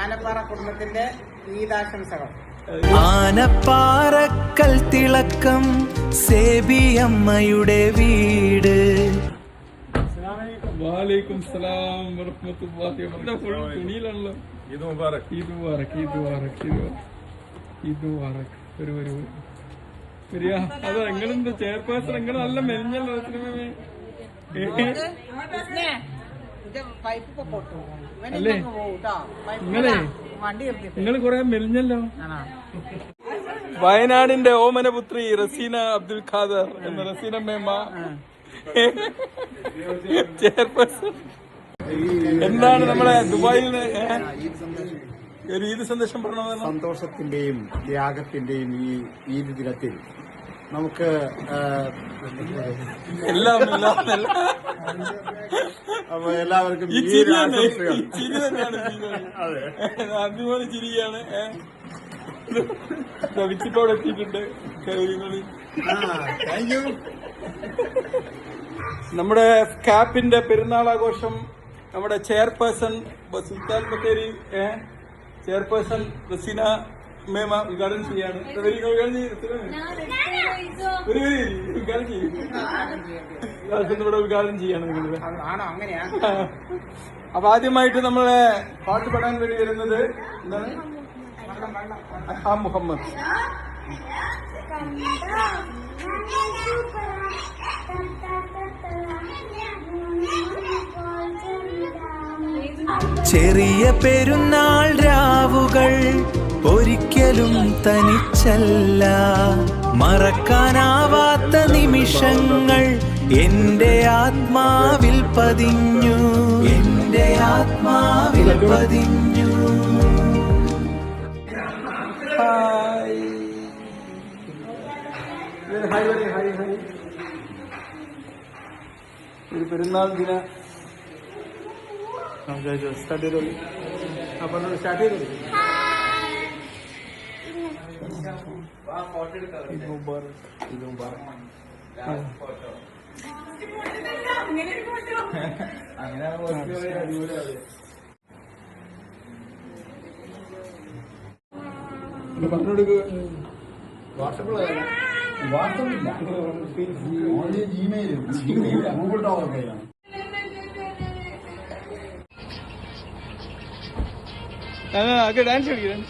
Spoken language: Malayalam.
ആനപ്പാറ കുടുംബത്തിന്റെ ഈദാശംസകൾ. ആനപ്പാറക്കൽ തിളക്കം സേബിയമ്മയുടെ വീട്. വാലേക്കും സലാം വറഹ്മത്തുള്ളാഹി വബറകാതുഹു. തുണിയിലാണല്ലോ. ഈദ് മുബാറക്, ഈദ് മുബാറക്, ഈദ് മുബാറക്, ഈദ് മുബാറക്. ഒരു വരിക. അത് എങ്ങനെയുണ്ട് ചെയർപേഴ്സൺ? എങ്ങനെ നല്ല മെലിഞ്ഞല്ലോ. അല്ലേ നിങ്ങൾ കൊറേ മെലിഞ്ഞല്ലോ. വയനാടിന്റെ ഓമനപുത്രി റസീന അബ്ദുൽ ഖാദർ എന്ന റസീന മേമ ചെയർപേഴ്സൺ. എന്താണ് നമ്മളെ ദുബായിൽ നിന്ന് ഒരു ഈദ് സന്ദേശം പറഞ്ഞത്? സന്തോഷത്തിന്റെയും ത്യാഗത്തിന്റെയും ഈ ഈദ് ദിനത്തിൽ നമുക്ക് എല്ലാം അപ്പൊ എല്ലാവർക്കും അടിപൊളി ചിരിയാണ്. വിച്ചിട്ടോടെ എത്തിയിട്ടുണ്ട്. നമ്മുടെ കാപ്പിന്റെ പെരുന്നാളാഘോഷം നമ്മുടെ ചെയർപേഴ്സൺ സുൽത്താൻ ബത്തേരി ചെയർപേഴ്സൺ റസീന മേമ ഉദ്ഘാടനം ചെയ്യാണ്. ഇവിടെ ഉദ്ഘാടനം ചെയ്യാണ് നിങ്ങള്. അപ്പൊ ആദ്യമായിട്ട് നമ്മളെ പാട്ട് പാടാൻ വേണ്ടി വരുന്നത് എന്താണ്? മുഹമ്മദ്. ചെറിയ പെരുന്നാൾ രാവുകൾ ഒരിക്കലും തനിച്ചല്ല, മറക്കാനാവാത്ത നിമിഷങ്ങൾ എന്റെ ആത്മാവിൽ പതിഞ്ഞു, എന്റെ ആത്മാവിൽ പതിഞ്ഞു. ഒരു പെരുന്നാൾ ദിന സ്റ്റാർട്ട് ചെയ്തോളൂ. അപ്പൊ സ്റ്റാർട്ട് ചെയ്തോളൂ. പറഞ്ഞോടുക്ക് വാട്സപ്പില്ല, ജിമെയിലും ഗൂഗിൾ ഡോക്സിലാണ്. ഡാൻസ് കളിക്കാം.